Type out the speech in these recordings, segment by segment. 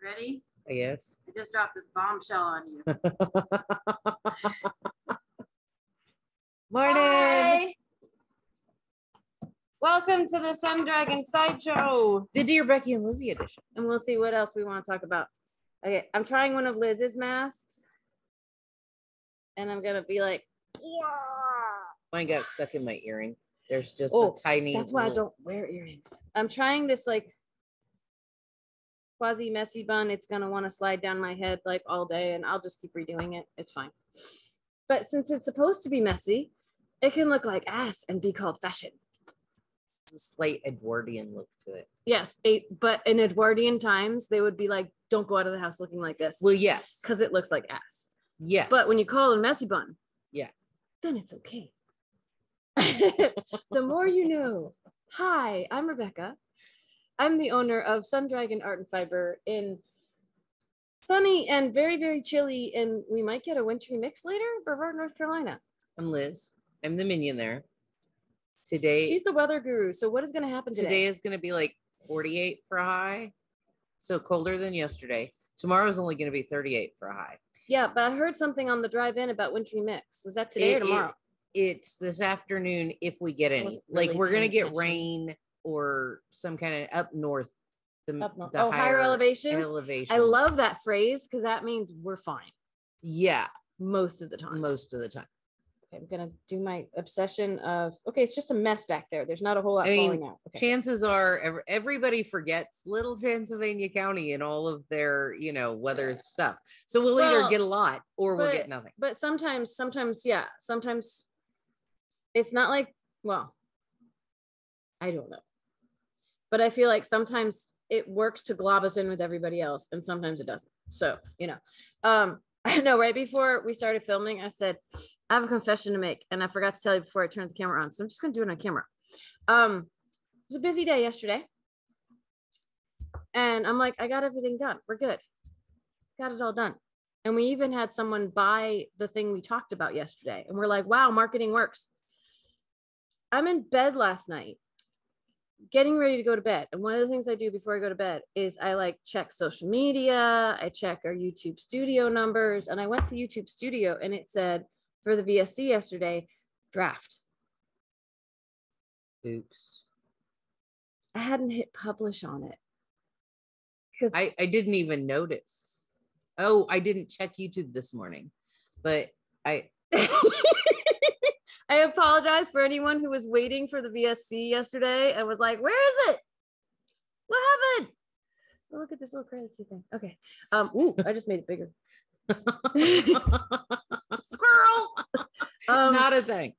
Ready? Yes. I just dropped a bombshell on you. Morning. Hi. Welcome to the Sun Dragon Sideshow. The Dear Becky and Lizzie edition. And we'll see what else we want to talk about. Okay, I'm trying one of Liz's masks. And I'm going to be like, yeah. Mine got stuck in my earring. There's just a tiny. That's why I don't wear earrings. I'm trying this like quasi messy bun. It's going to want to slide down my head like all day, and I'll just keep redoing it. It's fine. But since it's supposed to be messy, it can look like ass and be called fashion. It's a slight Edwardian look to it. Yes, but in Edwardian times, they would be like, don't go out of the house looking like this. Well, yes. Because it looks like ass. Yes. But when you call it a messy bun, yeah, then it's okay. The more you know. Hi, I'm Rebecca. I'm the owner of Sun Dragon Art and Fiber in sunny and very, very chilly, and we might get a wintry mix later, Brevard, North Carolina. I'm Liz. I'm the minion there. Today, she's the weather guru. So what is going to happen today? Today is going to be like 48 for a high. So colder than yesterday. Tomorrow is only going to be 38 for a high. Yeah, but I heard something on the drive-in about wintry mix. Was that today or tomorrow? It's this afternoon if we get any. Really like we're going to get rain or some kind of up north. The higher elevations. I love that phrase because that means we're fine. Yeah. Most of the time. Most of the time. Okay, I'm going to do my obsession of, okay, it's just a mess back there. There's not a whole lot falling out. Okay. Chances are everybody forgets Little Transylvania County and all of their, weather stuff. So we'll either get a lot or we'll get nothing. But sometimes, yeah. Sometimes it's not like, well, I don't know. But I feel like sometimes it works to glob us in with everybody else and sometimes it doesn't. So, I know right before we started filming, I said, I have a confession to make. And I forgot to tell you before I turned the camera on. So I'm just going to do it on camera. It was a busy day yesterday. And I'm like, I got everything done. We're good. Got it all done. And we even had someone buy the thing we talked about yesterday. And we're like, wow, marketing works. I'm in bed last night, getting ready to go to bed. And one of the things I do before I go to bed is I check social media. I check our YouTube studio numbers. And I went to YouTube studio and it said for the VSC yesterday, draft. Oops. I hadn't hit publish on it. Because I didn't even notice. Oh, I didn't check YouTube this morning, but I apologize for anyone who was waiting for the VSC yesterday and was like, where is it? What happened? Oh, look at this little credit thing. Okay. Ooh, I just made it bigger. Squirrel. Not a thing.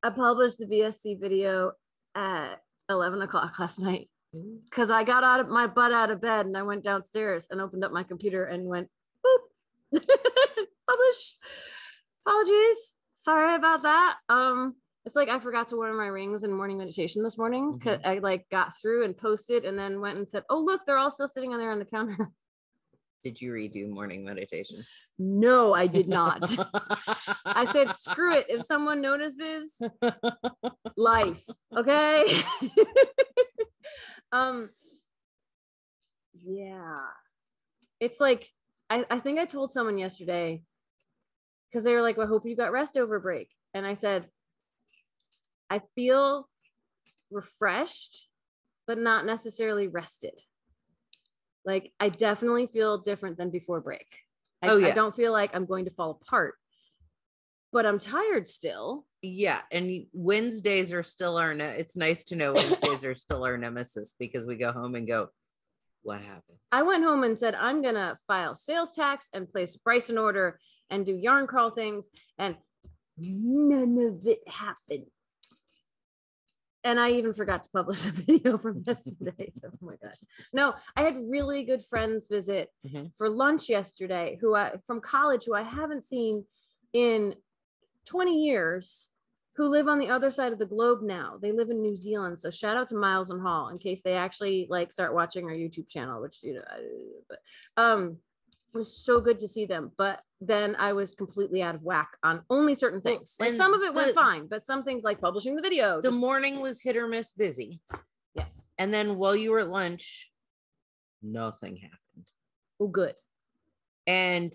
I published the VSC video at 11 o'clock last night because I got out of bed and I went downstairs and opened up my computer and went, boop, publish. Apologies. Sorry about that. It's like I forgot to wear my rings in morning meditation this morning. Mm-hmm. I got through and posted and then went and said, oh, look, they're all still sitting on there on the counter. Did you redo morning meditation? No, I did not. I said, screw it. If someone notices, life. Okay. Yeah. It's like, I think I told someone yesterday, because they were like, well, I hope you got rest over break. And I said, I feel refreshed, but not necessarily rested. Like, I definitely feel different than before break. I don't feel like I'm going to fall apart, but I'm tired still. Yeah. And Wednesdays are still it's nice to know Wednesdays are still our nemesis because we go home and go, what happened? I went home and said, I'm going to file sales tax and place a price in order and do yarn crawl things. And none of it happened. And I even forgot to publish a video from yesterday. So, oh my gosh. No, I had really good friends visit for lunch yesterday from college who I haven't seen in 20 years, who live on the other side of the globe now. They live in New Zealand. So shout out to Miles and Hall in case they actually start watching our YouTube channel, which, it was so good to see them. But then I was completely out of whack on only certain things. Like some of it went fine, but some things like publishing the video. The morning was hit or miss busy. Yes. And then while you were at lunch, nothing happened. Oh, good. And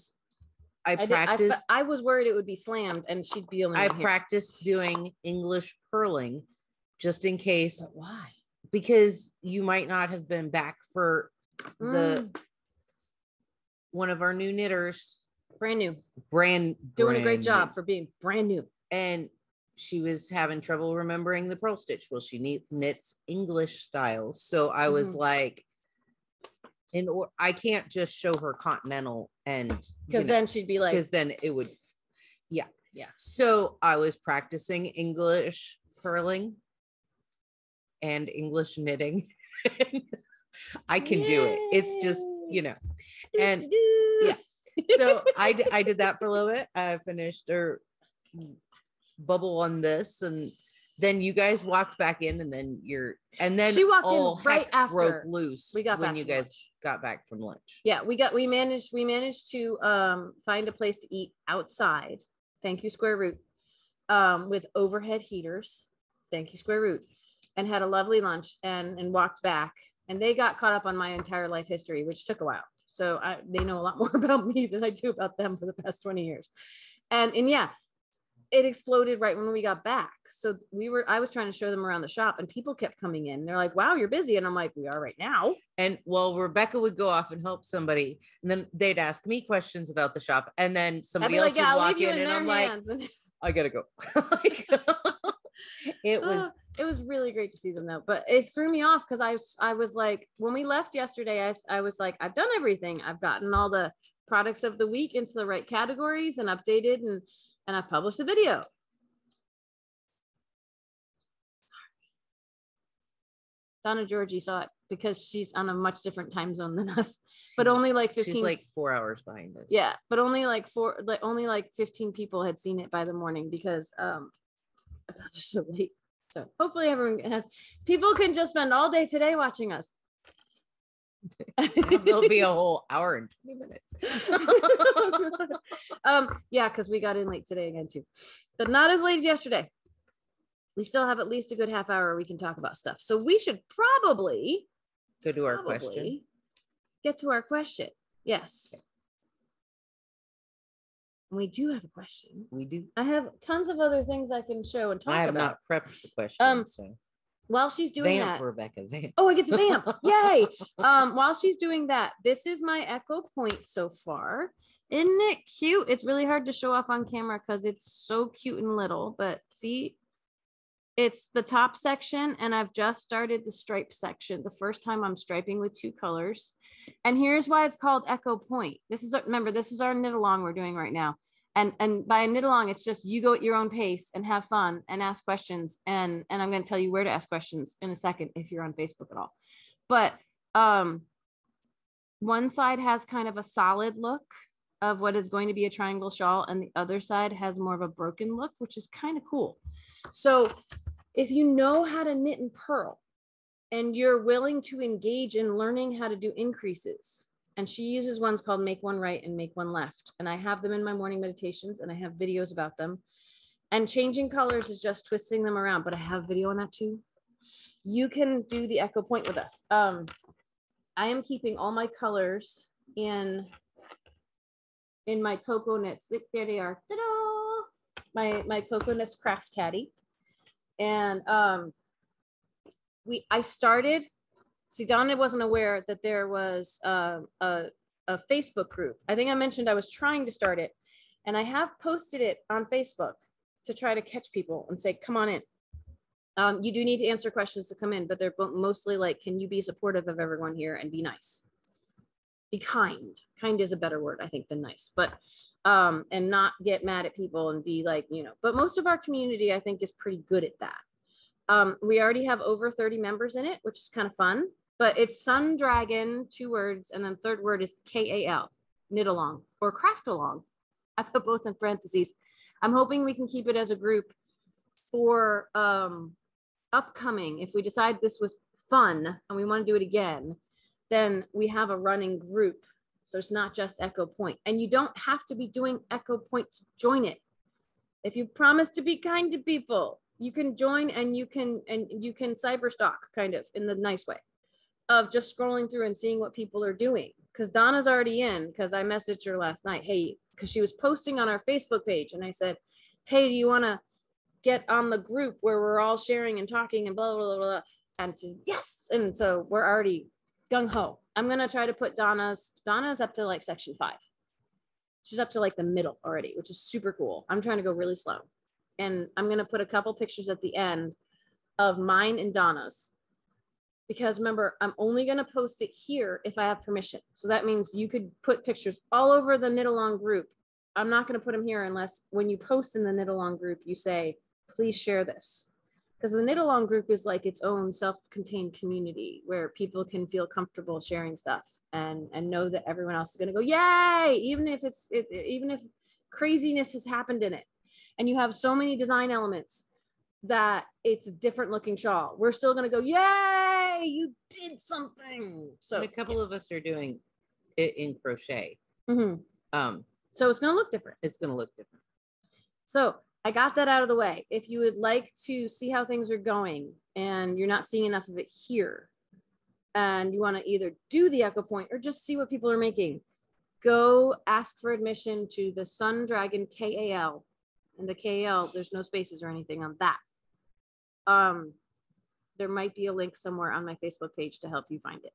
I practiced. I was worried it would be slammed and she'd be only. I practiced doing English purling just in case. But why? Because you might not have been back for one of our new knitters. Brand new. Doing a great job for being brand new. And she was having trouble remembering the purl stitch. Well, she knits English style. So I was like, I can't just show her continental and because then she'd be like, because then it would, yeah. Yeah. So I was practicing English purling and English knitting. I can do it. It's just, and yeah. So I did that for a little bit. I finished her bubble on this, and then you guys walked back in, and then she walked in right after broke loose. We got when back you guys got back from lunch. Yeah, we managed to find a place to eat outside. Thank you, Square Root, with overhead heaters. Thank you, Square Root, and had a lovely lunch and walked back. And they got caught up on my entire life history, which took a while. So they know a lot more about me than I do about them for the past 20 years. And yeah, it exploded right when we got back. So I was trying to show them around the shop and people kept coming in. They're like, wow, you're busy. And I'm like, we are right now. And Rebecca would go off and help somebody. And then they'd ask me questions about the shop. And then somebody else would walk in and I'm like, I gotta go. It was really great to see them though, but it threw me off because I was like, when we left yesterday, I was like, I've done everything. I've gotten all the products of the week into the right categories and updated and I've published a video. Donna Georgie saw it because she's on a much different time zone than us, but only like 15. She's like 4 hours behind us. Yeah, but only like 15 people had seen it by the morning because I published so late. So hopefully people can just spend all day today watching us. There'll be a whole hour and 20 minutes. Yeah, because we got in late today again too, but not as late as yesterday. We still have at least a good half hour we can talk about stuff. So we should probably go to our question. Get to our question. Yes. We do have a question. We do. I have tons of other things I can show and talk about. I have not prepped the question. So while she's doing vamp, that, Rebecca, vamp. Oh, I get to vamp. Yay. While she's doing that, this is my Echo Point so far. Isn't it cute? It's really hard to show off on camera because it's so cute and little, but see, it's the top section and I've just started the stripe section. The first time I'm striping with 2 colors. And here's why it's called Echo Point. Remember, this is our knit along we're doing right now. And by knit along, it's just you go at your own pace and have fun and ask questions. And I'm going to tell you where to ask questions in a second if you're on Facebook at all. But one side has kind of a solid look of what is going to be a triangle shawl, and the other side has more of a broken look, which is kind of cool. So if you know how to knit and purl and you're willing to engage in learning how to do increases, and she uses ones called Make One Right and Make One Left. And I have them in my morning meditations and I have videos about them. And changing colors is just twisting them around, but I have video on that too. You can do the Echo Point with us. I am keeping all my colors in my Cocoa Knits. There they are. Ta-da! My Cocoa Knits Craft Caddy. And I started. See, Donna wasn't aware that there was a Facebook group. I think I mentioned I was trying to start it, and I have posted it on Facebook to try to catch people and say, come on in. You do need to answer questions to come in, but they're mostly like, can you be supportive of everyone here and be nice? Be kind. Kind is a better word, I think, than nice, but and not get mad at people and be like, but most of our community, I think, is pretty good at that. We already have over 30 members in it, which is kind of fun, but it's Sun Dragon, 2 words. And then third word is KAL, knit along or craft along. I put both in parentheses. I'm hoping we can keep it as a group for upcoming. If we decide this was fun and we want to do it again, then we have a running group. So it's not just Echo Point, and you don't have to be doing Echo Point to join it. If you promise to be kind to people, you can join and you can cyberstalk kind of in the nice way. of just scrolling through and seeing what people are doing. Because Donna's already in, because I messaged her last night. Hey, because she was posting on our Facebook page. And I said, hey, do you want to get on the group where we're all sharing and talking and blah, blah, blah, blah. And she's, yes. And so we're already gung ho. I'm going to try to put Donna's up to like section 5. She's up to like the middle already, which is super cool. I'm trying to go really slow. And I'm going to put a couple pictures at the end of mine and Donna's. Because remember, I'm only going to post it here if I have permission. So that means you could put pictures all over the knit along group. I'm not going to put them here unless when you post in the knit along group, you say, please share this. Because the knit along group is like its own self-contained community where people can feel comfortable sharing stuff and know that everyone else is going to go, yay, even if even if craziness has happened in it. And you have so many design elements that it's a different looking shawl. We're still going to go, yay, you did something. So and a couple of us are doing it in crochet. So it's going to look different. It's going to look different. So I got that out of the way. If you would like to see how things are going and you're not seeing enough of it here and you want to either do the Echo Point or just see what people are making, go ask for admission to the Sun Dragon KAL. And the KAL, there's no spaces or anything on that. There might be a link somewhere on my Facebook page to help you find it.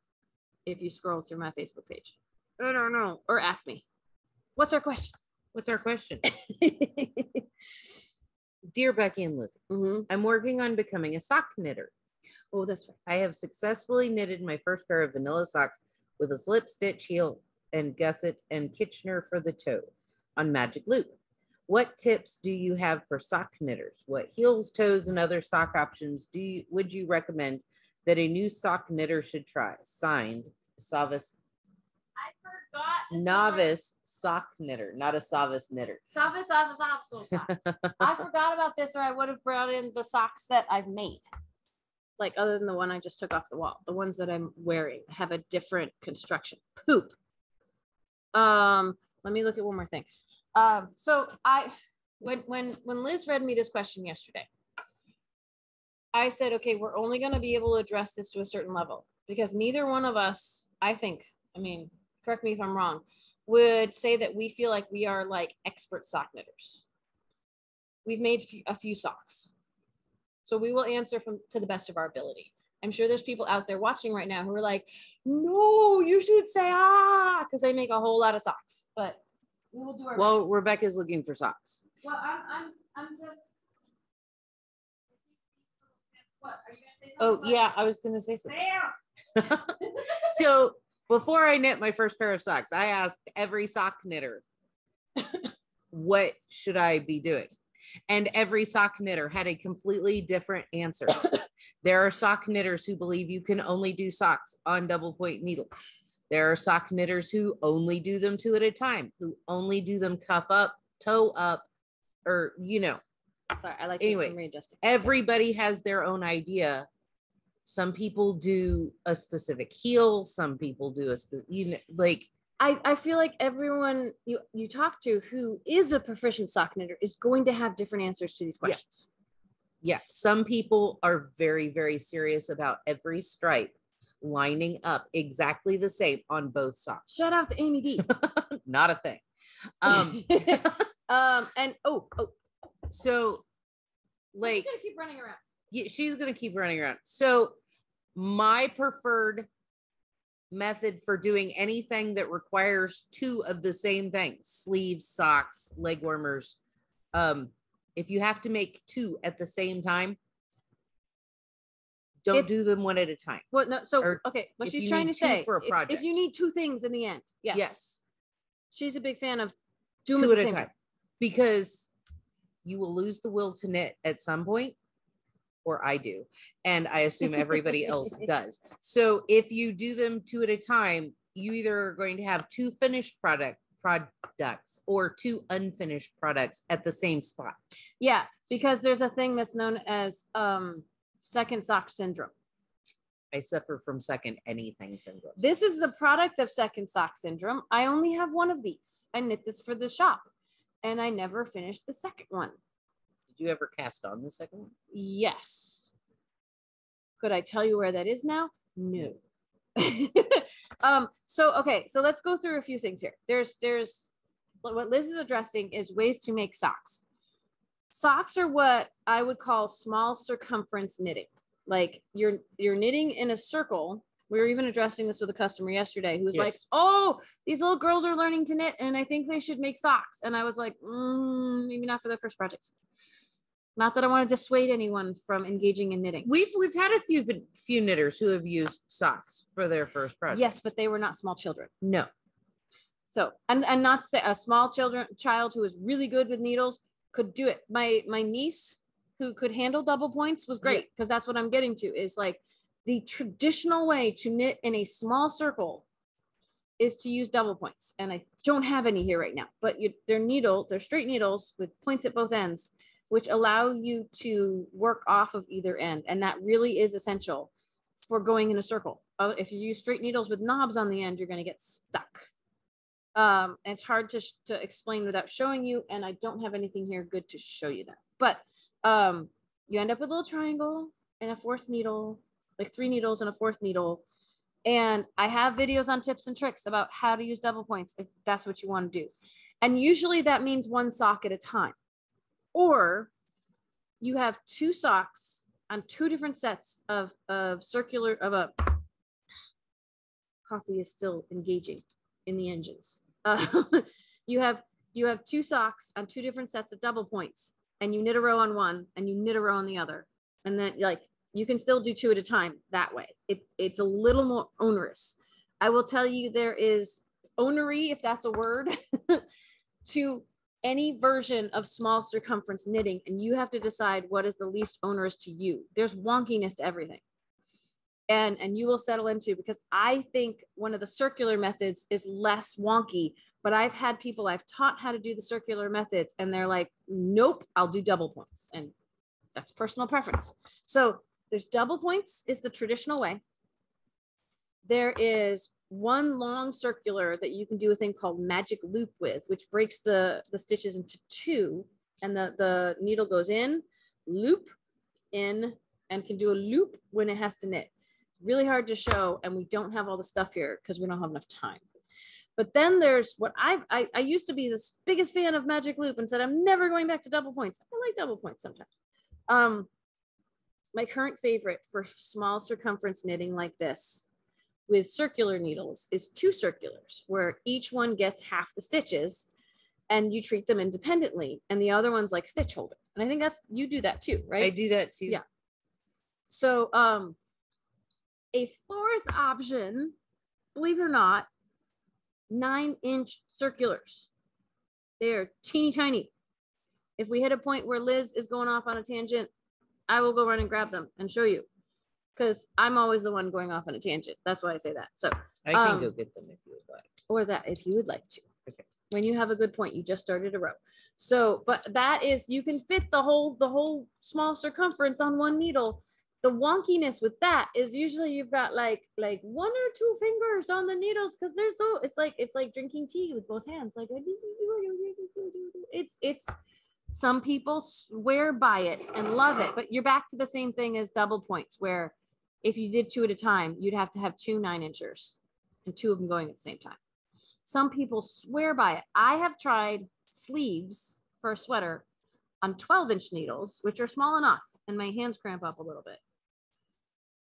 If you scroll through my Facebook page. I don't know. Or ask me. What's our question? What's our question? Dear Becky and Lizzie, I'm working on becoming a sock knitter. Oh, that's right. I have successfully knitted my first pair of vanilla socks with a slip stitch heel and gusset and Kitchener for the toe on magic loop. What tips do you have for sock knitters? What heels, toes, and other sock options would you recommend that a new sock knitter should try? Signed, Novice sock knitter, not a Savas knitter. Savas socks. I forgot about this, or I would have brought in the socks that I've made. Like other than the one I just took off the wall, the ones that I'm wearing have a different construction. Poop. Let me look at one more thing. So when Liz read me this question yesterday, I said, okay, we're only going to be able to address this to a certain level because neither one of us, I think, I mean, correct me if I'm wrong, would say that we feel like we are like expert sock knitters. We've made a few socks. So we will answer to the best of our ability. I'm sure there's people out there watching right now who are like, no, you should say, because they make a whole lot of socks, but we will do our best. Rebecca's looking for socks. Well, I'm just. What are you gonna say? Oh yeah, I was gonna say something. So before I knit my first pair of socks, I asked every sock knitter, what should I be doing? And every sock knitter had a completely different answer. There are sock knitters who believe you can only do socks on double point needles. There are sock knitters who only do them 2 at a time, who only do them cuff up, toe up, or, you know. Sorry, I like anyway, readjusting. Everybody has their own idea. Some people do a specific heel. Some people do like. I feel like everyone you talk to who is a proficient sock knitter is going to have different answers to these questions. Yeah. Some people are very, very serious about every stripe lining up exactly the same on both socks. Shout out to Amy D. Not a thing. And so like she's gonna keep running around. Yeah, she's gonna keep running around. So my preferred method for doing anything that requires 2 of the same things, sleeves, socks, leg warmers, if you have to make 2 at the same time, don't do them 1 at a time. Well, no. So, okay. What she's trying to say, for a project, if you need 2 things in the end, yes. She's a big fan of doing 2 at a time because you will lose the will to knit at some point, or I do. And I assume everybody else does. So if you do them 2 at a time, you either are going to have 2 finished products or 2 unfinished products at the same spot. Yeah, because there's a thing that's known as second sock syndrome. I suffer from second anything syndrome. This is the product of second sock syndrome. I only have 1 of these. I knit this for the shop and I never finished the second one. Did you ever cast on the second one? Yes. Could I tell you where that is now? No. Okay, so let's go through a few things here. There's what Liz is addressing is ways to make socks. Socks are what I would call small circumference knitting. Like you're knitting in a circle. We were even addressing this with a customer yesterday who was like, oh, these little girls are learning to knit and I think they should make socks. And I was like, maybe not for their first project. Not that I want to dissuade anyone from engaging in knitting. We've had a few knitters who have used socks for their first project. Yes, but they were not small children. No. So, and not to say a small child who is really good with needles could do it. My niece who could handle double points was great because that's what I'm getting to is like the traditional way to knit in a small circle is to use double points. And I don't have any here right now, but they're straight needles with points at both ends, which allow you to work off of either end. And that really is essential for going in a circle. If you use straight needles with knobs on the end, you're going to get stuck. It's hard to explain without showing you, and I don't have anything here good to show you that. But you end up with a little triangle and a fourth needle, like 3 needles and a fourth needle. And I have videos on tips and tricks about how to use double points if that's what you want to do. And usually that means 1 sock at a time. Or you have 2 socks on 2 different sets of circular coffee is still engaging in the engines. You have 2 socks on 2 different sets of double points, and you knit a row on one and you knit a row on the other. And then like you can still do 2 at a time that way. It's a little more onerous. I will tell you there is onery, if that's a word, to any version of small circumference knitting, and you have to decide what is the least onerous to you. There's wonkiness to everything. And you will settle into, because I think one of the circular methods is less wonky, but I've had people I've taught how to do the circular methods and they're like, nope, I'll do double points. And that's personal preference. So there's double points is the traditional way. There is one long circular that you can do a thing called magic loop with, which breaks the stitches into 2, and the needle goes in, loop in, and can do a loop when it has to knit. Really hard to show, and we don't have all the stuff here because we don't have enough time. But then there's what I used to be the biggest fan of magic loop and said I'm never going back to double points. I like double points sometimes. My current favorite for small circumference knitting like this with circular needles is 2 circulars where each one gets half the stitches and you treat them independently, and the other one's like stitch holder. And I think you do that too, right? I do that too. Yeah. So a 4th option, believe it or not, 9-inch circulars. They're teeny tiny. If we hit a point where Liz is going off on a tangent, I will go run and grab them and show you, because I'm always the one going off on a tangent. That's why I say that. So I can go get them if you would like. Or that if you would like to. Okay. When you have a good point, you just started a row. So, but that is, you can fit the whole small circumference on 1 needle. The wonkiness with that is usually you've got like 1 or 2 fingers on the needles because they're so, it's like drinking tea with both hands. Like it's some people swear by it and love it, but you're back to the same thing as double points, where if you did 2 at a time, you'd have to have 2 9-inchers and 2 of them going at the same time. Some people swear by it. I have tried sleeves for a sweater on 12-inch needles, which are small enough, and my hands cramp up a little bit.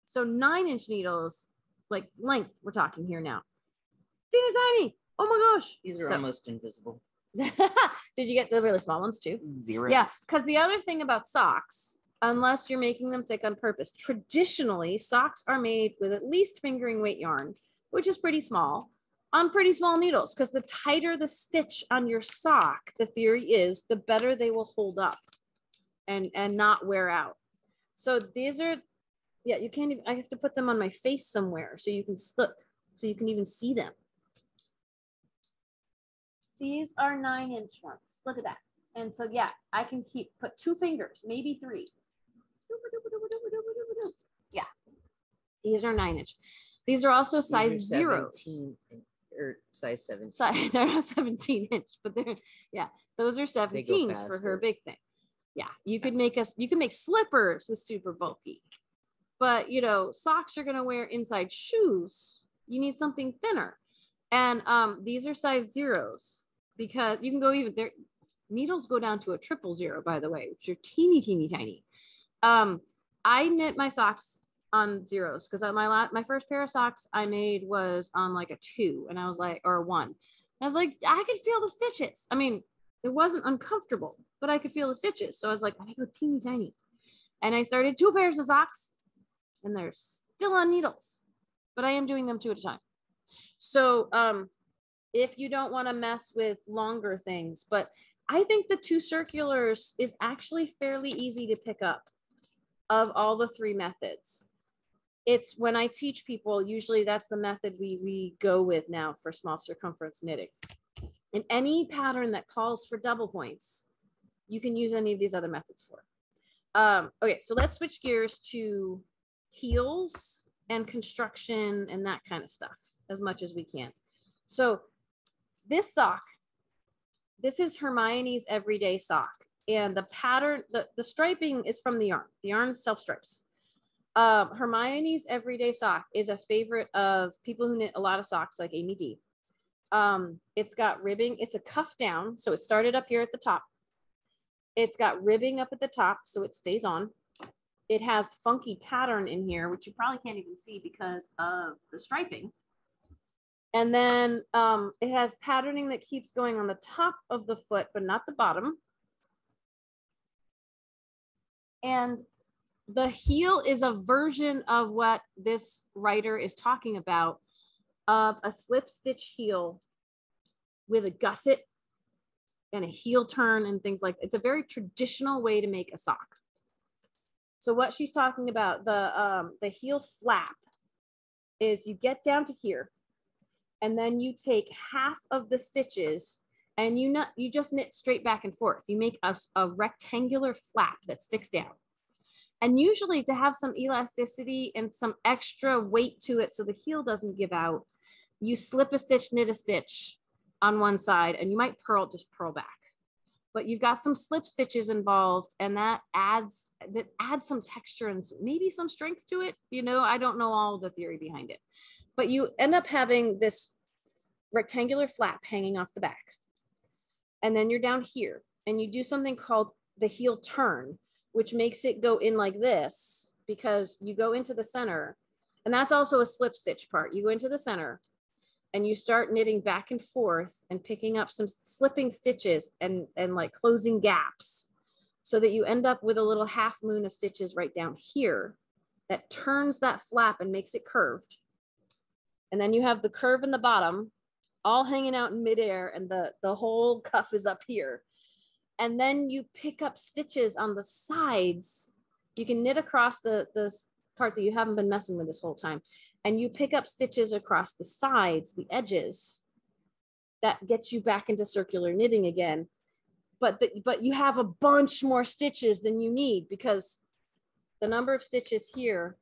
So 9-inch needles, like length, we're talking here now. Teeny tiny. Oh my gosh. These are almost invisible. Did you get the really small ones too? 0. Yes, because the other thing about socks, unless you're making them thick on purpose, traditionally socks are made with at least fingering weight yarn, which is pretty small, on pretty small needles, because the tighter the stitch on your sock, the theory is, the better they will hold up and not wear out. So these are, yeah, you can't even, I have to put them on my face somewhere so you can look, so you can even see them. These are 9-inch ones. Look at that. And so, yeah, I can put 2 fingers, maybe 3. Yeah. These are 9-inch. These are also size 0s. Or size 17. They're not 17-inch, but they're, yeah, those are 17s for her big thing. Yeah, you could make slippers with super bulky. But, you know, socks you're going to wear inside shoes. You need something thinner. And these are size 0s because you can go even there. Needles go down to a 000, by the way, which are teeny, teeny, tiny. I knit my socks on 0s because my first pair of socks I made was on like a 2, and I was like, or a 1. I was like, I could feel the stitches. I mean, it wasn't uncomfortable, but I could feel the stitches. So I was like, I go teeny tiny. And I started 2 pairs of socks, and they're still on needles, but I am doing them 2 at a time. So if you don't want to mess with longer things, but I think the 2 circulars is actually fairly easy to pick up of all the 3 methods. It's when I teach people, usually that's the method we go with now for small circumference knitting. In any pattern that calls for double points, you can use any of these other methods for. Okay, so let's switch gears to heels and construction and that kind of stuff as much as we can. So this sock, this is Hermione's everyday sock, and the pattern, the striping is from the yarn. The yarn self-stripes. Hermione's everyday sock is a favorite of people who knit a lot of socks like Amy D. It's got ribbing. It's a cuff down, so it started up here at the top. It's got ribbing up at the top, so it stays on. It has funky pattern in here, which you probably can't even see because of the striping. And then it has patterning that keeps going on the top of the foot, but not the bottom. And the heel is a version of what this writer is talking about, of a slip stitch heel with a gusset and a heel turn and things like that. It's a very traditional way to make a sock. So what she's talking about, the heel flap, is you get down to here, and then you take half of the stitches and you just knit straight back and forth. You make a rectangular flap that sticks down. And usually to have some elasticity and some extra weight to it so the heel doesn't give out, you slip a stitch, knit a stitch on one side, and you might just purl back. But you've got some slip stitches involved, and that adds some texture and maybe some strength to it. You know, I don't know all the theory behind it, but you end up having this rectangular flap hanging off the back. And then you're down here, and you do something called the heel turn, which makes it go in like this, because you go into the center, and that's also a slip stitch part. You go into the center and you start knitting back and forth and picking up some slipping stitches and like closing gaps, so that you end up with a little half moon of stitches right down here that turns that flap and makes it curved. And then you have the curve in the bottom all hanging out in midair, and the whole cuff is up here. And then you pick up stitches on the sides. You can knit across the part that you haven't been messing with this whole time. And you pick up stitches across the sides, the edges, that gets you back into circular knitting again. But you have a bunch more stitches than you need, because the number of stitches here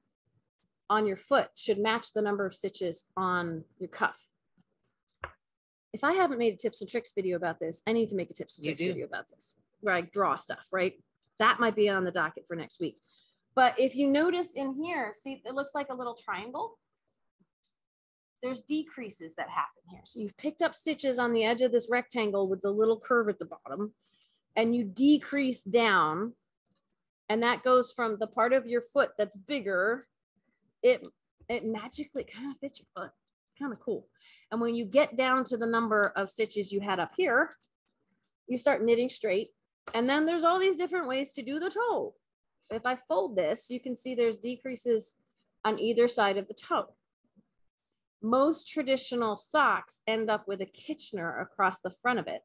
on your foot should match the number of stitches on your cuff. If I haven't made a tips and tricks video about this, I need to make a tips and tricks video about this, where I draw stuff, right? That might be on the docket for next week. But if you notice in here, see, it looks like a little triangle. There's decreases that happen here. So you've picked up stitches on the edge of this rectangle with the little curve at the bottom, and you decrease down, and that goes from the part of your foot that's bigger. It magically kind of fits your foot. Kind of cool. And when you get down to the number of stitches you had up here, you start knitting straight. And then there's all these different ways to do the toe. If I fold this, you can see there's decreases on either side of the toe. Most traditional socks end up with a Kitchener across the front of it.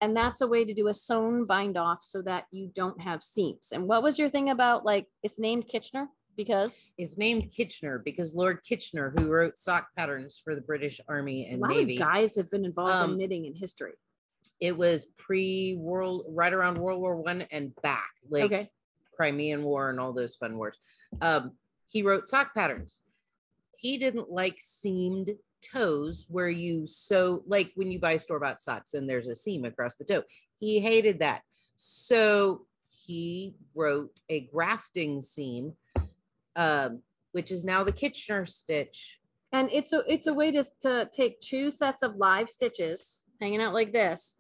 And that's a way to do a sewn bind off so that you don't have seams. And what was your thing about, like, it's named Kitchener? Because it's named Kitchener because Lord Kitchener, who wrote sock patterns for the British Army and Navy, a lot of guys have been involved in knitting in history. It was right around World War I and back, like Crimean War and all those fun wars. He wrote sock patterns. He didn't like seamed toes where you sew, like when you buy store-bought socks and there's a seam across the toe. He hated that. So he wrote a grafting seam which is now the Kitchener stitch. And it's a way to take 2 sets of live stitches hanging out like this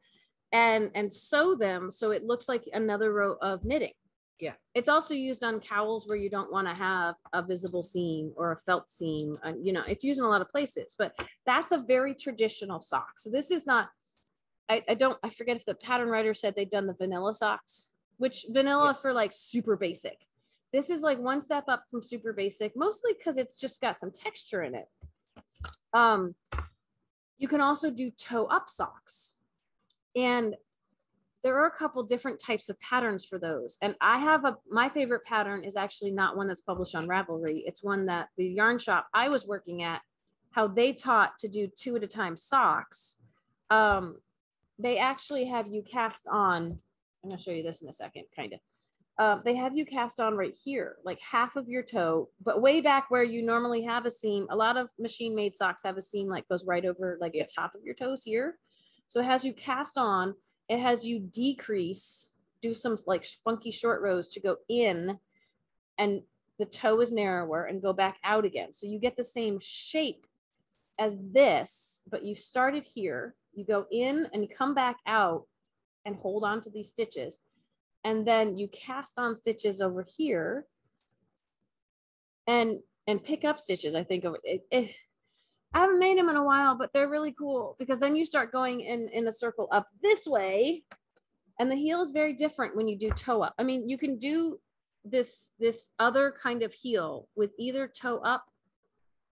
and sew them so it looks like another row of knitting. Yeah. It's also used on cowls where you don't want to have a visible seam or a felt seam. You know, it's used in a lot of places, but that's a very traditional sock. So this is not, I forget if the pattern writer said they'd done the vanilla socks, which vanilla for like super basic. This is like one step up from super basic, mostly because it's just got some texture in it. You can also do toe up socks. And there are a couple different types of patterns for those. And I have my favorite pattern is actually not one that's published on Ravelry. It's one that the yarn shop I was working at, how they taught to do 2 at a time socks. They actually have you cast on, I'm gonna show you this in a second, kind of. They have you cast on right here, like half of your toe, but way back where you normally have a seam, a lot of machine made socks have a seam like goes right over like the top of your toes here. So it has you cast on, it has you decrease, do some like funky short rows to go in, and the toe is narrower and go back out again. So you get the same shape as this, but you started here, you go in and you come back out and hold on to these stitches. And then you cast on stitches over here and pick up stitches. I think of it. I haven't made them in a while, but they're really cool because then you start going in a circle up this way, and the heel is very different when you do toe up. I mean, you can do this other kind of heel with either toe up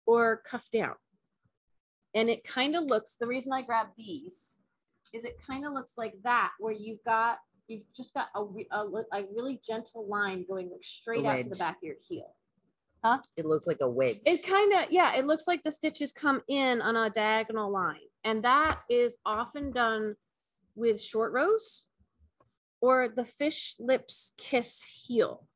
or cuff down. And it kind of looks, the reason I grabbed these is it kind of looks like that, where you've just got a really gentle line going like straight out to the back of your heel. Huh? It looks like a wedge. It kind of, yeah, it looks like the stitches come in on a diagonal line. And that is often done with short rows, or the fish lips kiss heel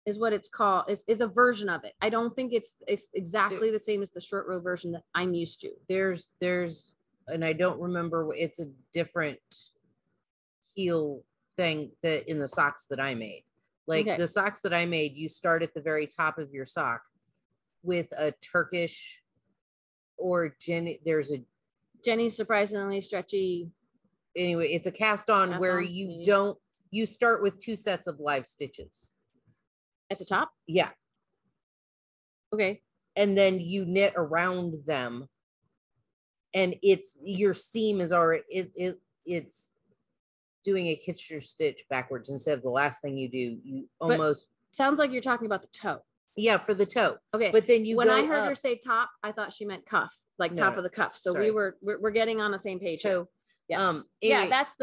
is what it's called, is a version of it. I don't think it's exactly the same as the short row version that I'm used to. There's, and I don't remember, it's a different heel thing that in the socks that I made. Like the socks that I made, you start at the very top of your sock with a Turkish or Jenny. There's a Jenny's surprisingly stretchy. Anyway, it's a cast on where you start with 2 sets of live stitches. At the top? Yeah. Okay. And then you knit around them. And your seam is already, it's doing a Kitchener stitch backwards instead of the last thing you do. You almost sounds like you're talking about the toe. Yeah, for the toe. Okay, but then when I heard her say top, I thought she meant cuff, like top of the cuff. So we're getting on the same page. Toe. Yes. Anyway, yeah, that's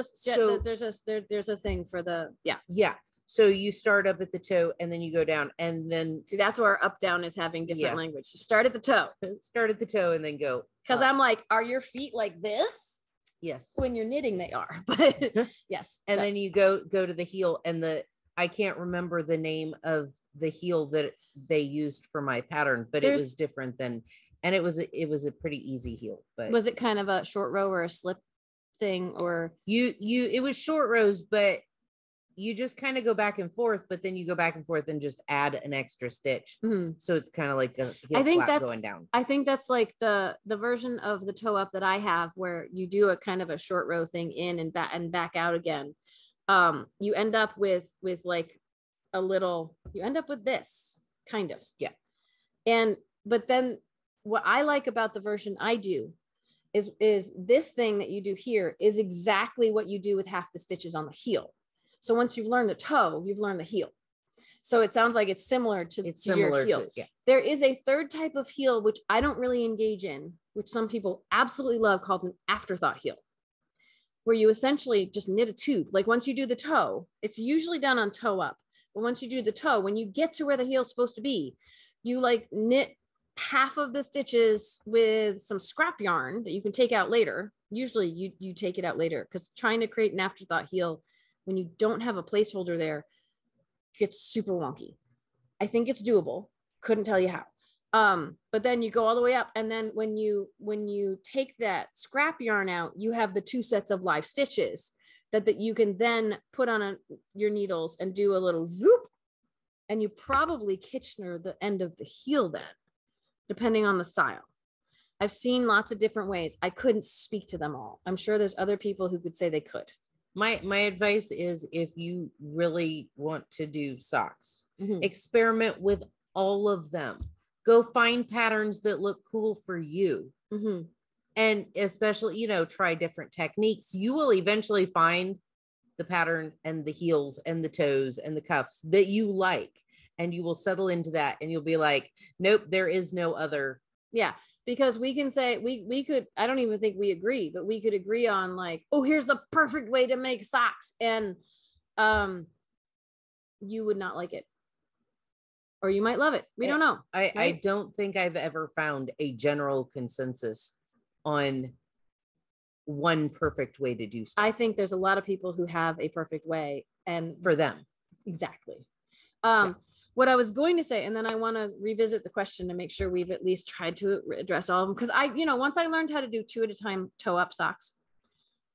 there's a thing for the yeah. So you start up at the toe and then you go down, and then see that's where up down is having different language. You start at the toe. Start at the toe and then go. Because I'm like, are your feet like this? Yes. When you're knitting, they are, but yes. And then you go to the heel, and I can't remember the name of the heel that they used for my pattern, but it was different than, and it was a pretty easy heel. But was it kind of a short row or a slip thing, or it was short rows, but you just kind of go back and forth, but then you go back and forth and just add an extra stitch. Mm-hmm. So it's kind of like the heel flap going down. I think that's like the version of the toe up that I have, where you do a kind of a short row thing in and back out again. You end up with like you end up with this kind of. Yeah. But then what I like about the version I do is this thing that you do here is exactly what you do with half the stitches on the heel. So once you've learned the toe, you've learned the heel. So it sounds like it's similar to your heel. There is a third type of heel, which I don't really engage in, which some people absolutely love, called an afterthought heel, where you essentially just knit a tube. Like once you do the toe, it's usually done on toe up. But once you do the toe, when you get to where the heel is supposed to be, you like knit half of the stitches with some scrap yarn that you can take out later. Usually you take it out later, because trying to create an afterthought heel when you don't have a placeholder there gets super wonky. I think it's doable. Couldn't tell you how. But then you go all the way up, and then when you take that scrap yarn out, you have the 2 sets of live stitches that you can then put on your needles and do a little zoop And you probably Kitchener the end of the heel then, depending on the style. I've seen lots of different ways. I couldn't speak to them all. I'm sure there's other people who could say they could. My advice is, if you really want to do socks, experiment with all of them. Go find patterns that look cool for you. And especially, you know, try different techniques. You will eventually find the pattern and the heels and the toes and the cuffs that you like. And you will settle into that and you'll be like, nope, there is no other. Yeah. Because we can say we could, I don't even think we agree, but we could agree on like, oh, here's the perfect way to make socks. And you would not like it. Or you might love it. We don't know. I don't think I've ever found a general consensus on one perfect way to do stuff. I think there's a lot of people who have a perfect way, and for them. Exactly. What I was going to say, and then I want to revisit the question to make sure we've at least tried to address all of them. Because once I learned how to do 2 at a time toe up socks,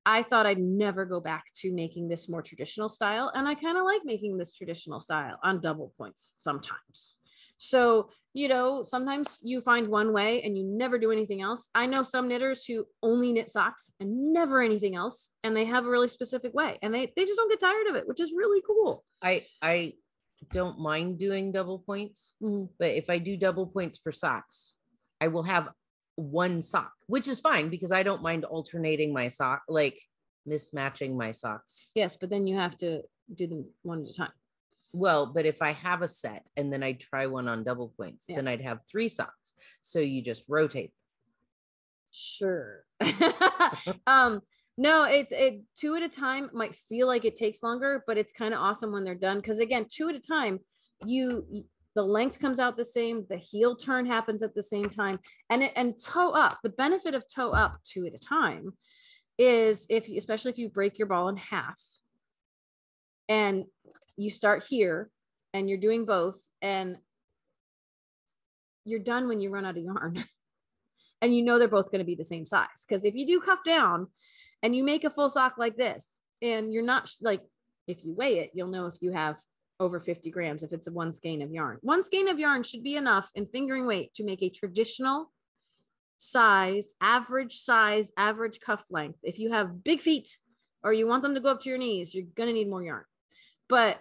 I thought I'd never go back to making this more traditional style. And I kind of like making this traditional style on double points sometimes. So, sometimes you find one way and you never do anything else. I know some knitters who only knit socks and never anything else. And they have a really specific way and they just don't get tired of it, which is really cool. I don't mind doing double points, but if I do double points for socks, I will have one sock, which is fine because I don't mind alternating my sock, like mismatching my socks. Yes, but then you have to do them one at a time. Well, but if I have a set and then I try one on double points, then I'd have 3 socks. So you just rotate. Sure. No, it's 2 at a time might feel like it takes longer, but it's kind of awesome when they're done. Cause again, 2 at a time, the length comes out the same, the heel turn happens at the same time. And toe up, the benefit of toe up 2 at a time is especially if you break your ball in half and you start here and you're doing both and you're done when you run out of yarn and they're both going to be the same size. Cause if you do cuff down, and you make a full sock like this, and you're not like, if you weigh it, you'll know if you have over 50 grams, if it's a 1 skein of yarn. 1 skein of yarn should be enough in fingering weight to make a traditional size, average cuff length. If you have big feet or you want them to go up to your knees, you're going to need more yarn. But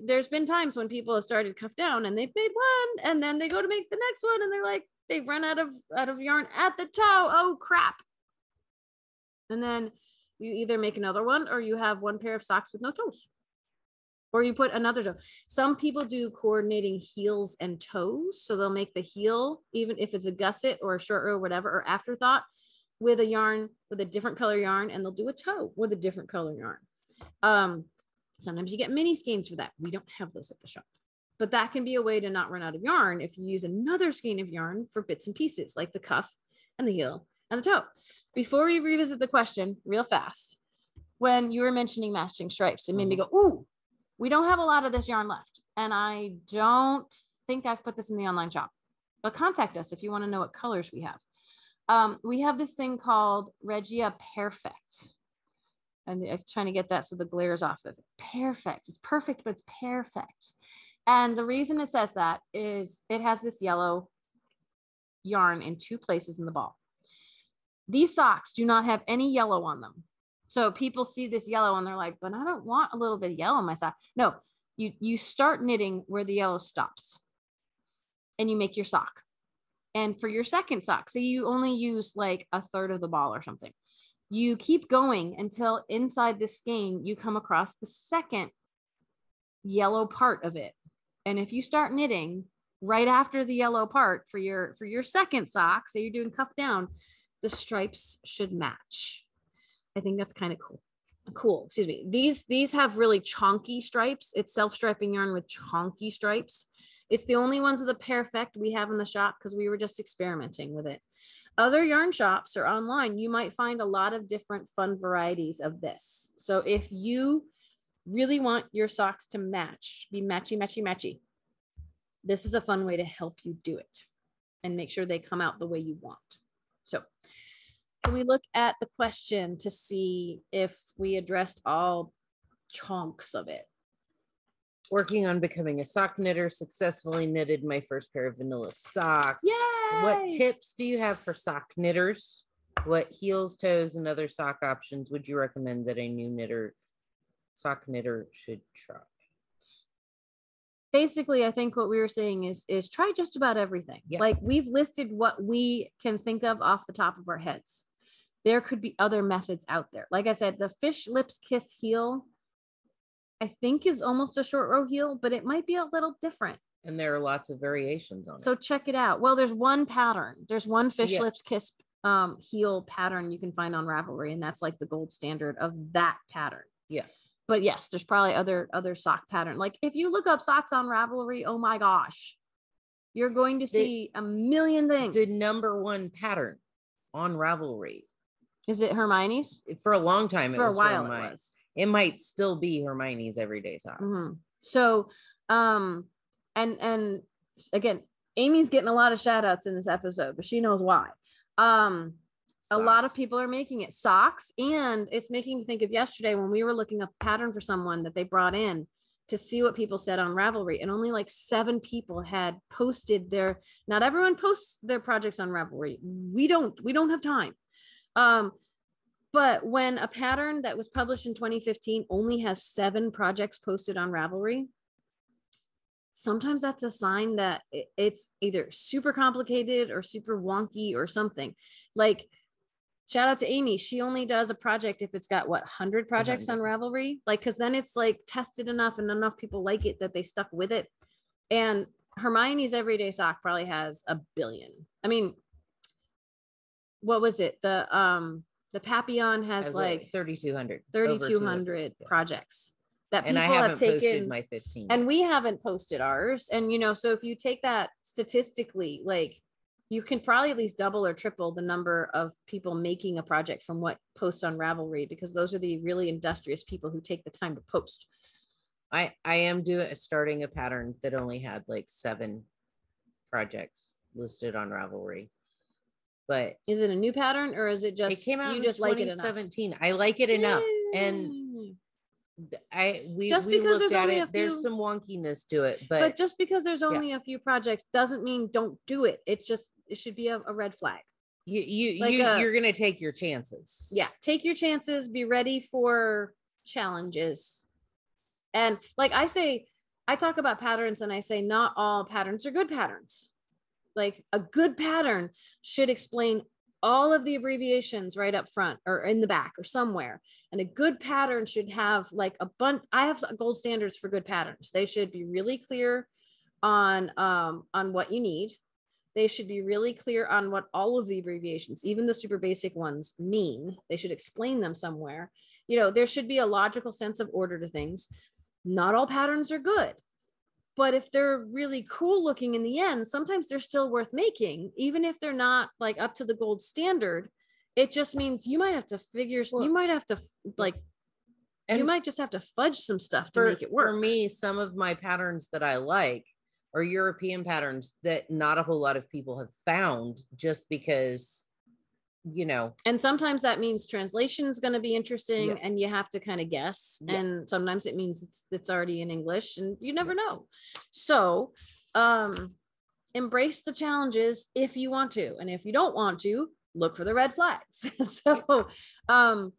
there's been times when people have started cuff down and they've made one and then they go to make the next one and they're like, they've run out of yarn at the toe. Oh crap. And then you either make another one or you have 1 pair of socks with no toes, or you put another toe. Some people do coordinating heels and toes. So they'll make the heel, even if it's a gusset or a short row, or whatever, or afterthought, with a yarn, with a different color yarn, and they'll do a toe with a different color yarn. Sometimes you get mini skeins for that. We don't have those at the shop, but that can be a way to not run out of yarn if you use another skein of yarn for bits and pieces like the cuff and the heel and the toe. Before we revisit the question real fast, when you were mentioning matching stripes, it made me go, ooh, we don't have a lot of this yarn left. And I don't think I've put this in the online shop, but contact us if you want to know what colors we have. We have this thing called Regia Perfect. And I'm trying to get that so the glare's off of it. Perfect. It's perfect, but it's perfect. And the reason it says that is it has this yellow yarn in 2 places in the ball. These socks do not have any yellow on them. So people see this yellow and they're like, but I don't want a little bit of yellow in my sock. No, you start knitting where the yellow stops and you make your sock. And for your second sock, say you only use like 1/3 of the ball or something. You keep going until inside the skein, you come across the second yellow part of it. And if you start knitting right after the yellow part for your second sock, say you're doing cuff down, the stripes should match. I think that's kind of cool. Excuse me. These have really chonky stripes. It's self-striping yarn with chonky stripes. It's the only ones of the Perfect we have in the shop because we were just experimenting with it. Other yarn shops or online, you might find a lot of different fun varieties of this. So if you really want your socks to match, be matchy, matchy, matchy, this is a fun way to help you do it and make sure they come out the way you want. So can we look at the question to see if we addressed all chunks of it? Working on becoming a sock knitter, successfully knitted my first pair of vanilla socks. Yay! What tips do you have for sock knitters? What heels, toes, and other sock options would you recommend that a new sock knitter should try? Basically, I think what we were saying is try just about everything. Yep. Like we've listed what we can think of off the top of our heads. There could be other methods out there. Like I said, the fish lips kiss heel, I think is almost a short row heel, but it might be a little different. And there are lots of variations on it. So check it out. Well, there's one pattern. There's one fish lips kiss heel pattern you can find on Ravelry, and that's like the gold standard of that pattern. Yeah. But yes, there's probably other sock pattern. Like if you look up socks on Ravelry, oh my gosh, you're going to see a million things. The number one pattern on Ravelry. Is it Hermione's? For a long time, for a while, it was. It might still be Hermione's everyday socks. Mm-hmm. So, and again, Amy's getting a lot of shout outs in this episode, but she knows why. A lot of people are making it socks, and it's making me think of yesterday when we were looking up a pattern for someone that they brought in to see what people said on Ravelry, and only like 7 people had posted their. Not everyone posts their projects on Ravelry. We don't have time. But when a pattern that was published in 2015 only has 7 projects posted on Ravelry, sometimes that's a sign that it's either super complicated or super wonky or something. Like, shout out to Amy. She only does a project if it's got 100 projects 100. On Ravelry. Like, because then it's like tested enough and enough people like it that they stuck with it. And Hermione's everyday sock probably has 1 billion. I mean, what was it? The Papillon has like 3,200 projects that people have taken. Posted my 15. And we haven't posted ours. And, you know, so if you take that statistically, like you can probably at least double or triple the number of people making a project from what posts on Ravelry, because those are the really industrious people who take the time to post. I am starting a pattern that only had like 7 projects listed on Ravelry. But is it a new pattern, or is it just it came out you just like it enough? 2017? I like it enough. And we looked at it. There's some wonkiness to it, but just because there's only a few projects doesn't mean don't do it. It's just it should be a red flag. You're gonna take your chances. Yeah, take your chances. Be ready for challenges. And like I talk about patterns, and I say not all patterns are good patterns. Like a good pattern should explain all of the abbreviations right up front or in the back or somewhere. And a good pattern should have like a bunch. I have gold standards for good patterns. They should be really clear on what you need. They should be really clear on what all of the abbreviations, even the super basic ones, mean. They should explain them somewhere. You know, there should be a logical sense of order to things. Not all patterns are good. But if they're really cool looking in the end, sometimes they're still worth making, even if they're not like up to the gold standard. It just means you might have to you might have to like, and you might just have to fudge some stuff to make it work. For me, some of my patterns that I like are European patterns that not a whole lot of people have found, just because, you know. And sometimes that means translation is going to be interesting, and you have to kind of guess. And sometimes it means it's already in English, and you never know. So embrace the challenges if you want to, and if you don't want to, look for the red flags. So all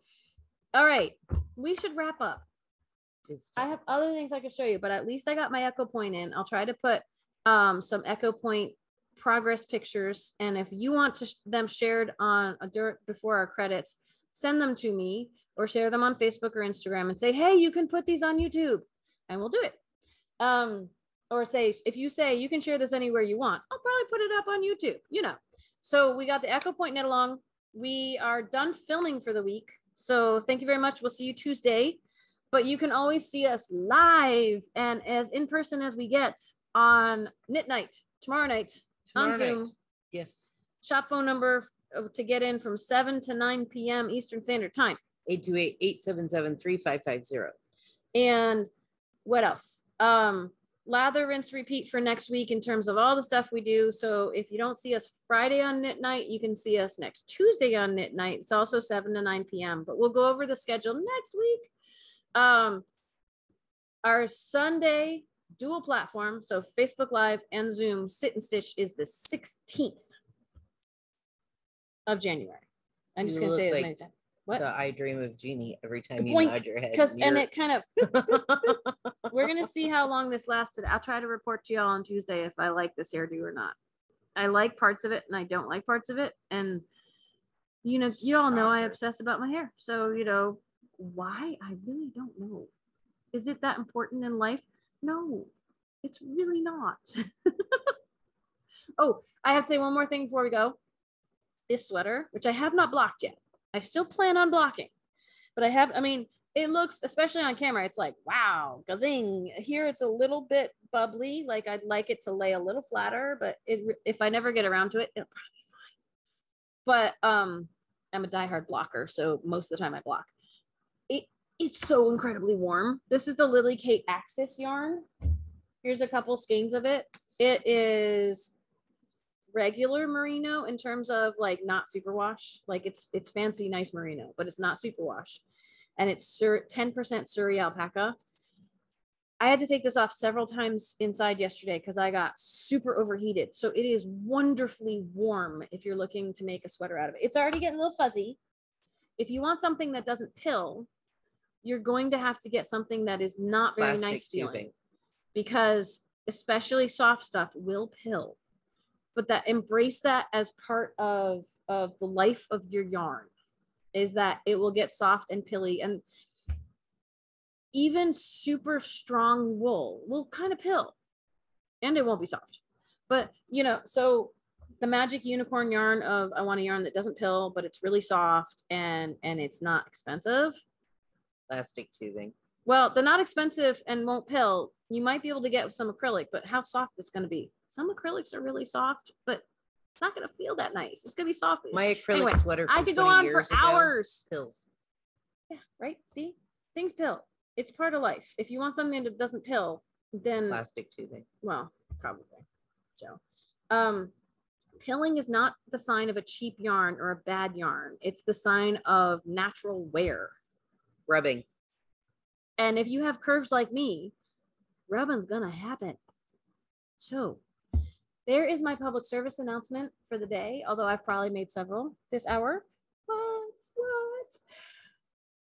right, we should wrap up. I have other things I could show you, but at least I got my Echo Point in. I'll try to put some Echo Point progress pictures, and if you want them shared on before our credits, send them to me or share them on Facebook or Instagram and say, hey, you can put these on YouTube, and we'll do it. Or say, if you say you can share this anywhere you want, I'll probably put it up on YouTube, you know. So we got the Echo Point knit along. We are done filming for the week, so thank you very much. We'll see you Tuesday, but you can always see us live and as in person as we get on Knit Night tomorrow night. On Zoom. Yes. Shop phone number to get in from 7 to 9 p.m. Eastern Standard Time. 828-877-3550. And what else? Lather, rinse, repeat for next week in terms of all the stuff we do. So if you don't see us Friday on Knit Night, you can see us next Tuesday on Knit Night. It's also 7 to 9 p.m. But we'll go over the schedule next week. Our Sunday dual platform, so Facebook Live and Zoom sit and stitch, is the 16th of January. I'm just going to say it as many times. What? I dream of Jeannie every time you Blink, nod your head. And it kind of, we're going to see how long this lasted. I'll try to report to y'all on Tuesday if I like this hairdo or not. I like parts of it and I don't like parts of it. And, you know, you all know I obsess about my hair. So, you know, why? I really don't know. Is it that important in life? No, it's really not. Oh, I have to say one more thing before we go. This sweater, which I have not blocked yet. I still plan on blocking, but I mean, it looks, especially on camera, it's like, wow, gazing. Here it's a little bit bubbly. Like I'd like it to lay a little flatter, but if I never get around to it, it'll probably be fine. But I'm a diehard blocker, so most of the time I block. It's so incredibly warm. This is the Lily Kate Axis yarn. Here's a couple skeins of it. It is regular merino in terms of like not superwash. Like it's fancy, nice merino, but it's not superwash. And it's 10% Surrey alpaca. I had to take this off several times inside yesterday because I got super overheated. So it is wonderfully warm if you're looking to make a sweater out of it. It's already getting a little fuzzy. If you want something that doesn't pill, you're going to have to get something that is not very nice feeling, because especially soft stuff will pill. But that embrace that as part of the life of your yarn, is that it will get soft and pilly, and even super strong wool will kind of pill and it won't be soft. But you know, so the magic unicorn yarn of I want a yarn that doesn't pill, but it's really soft and it's not expensive. Plastic tubing. Well, the not expensive and won't pill, you might be able to get with some acrylic, but how soft it's going to be. Some acrylics are really soft, but it's not going to feel that nice. It's going to be soft. My acrylic sweater, I could go on for hours. Pills. Yeah, right? See? Things pill. It's part of life. If you want something that doesn't pill, then... Plastic tubing. Well, probably. So, pilling is not the sign of a cheap yarn or a bad yarn. It's the sign of natural wear. Rubbing. And if you have curves like me, rubbing's gonna happen. So there is my public service announcement for the day, although I've probably made several this hour. What?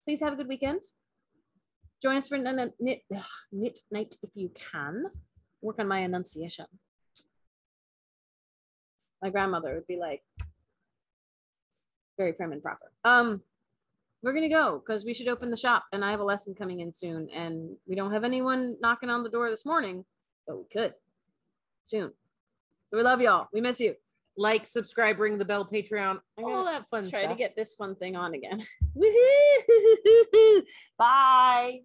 Please have a good weekend. Join us for knit night if you can. Work on my enunciation. My grandmother would be like, very prim and proper. We're gonna go because we should open the shop, and I have a lesson coming in soon, and we don't have anyone knocking on the door this morning, but we could soon. So we love y'all. We miss you. Like, subscribe, ring the bell, Patreon, all that fun stuff. Try to get this fun thing on again. Woohoo! Bye.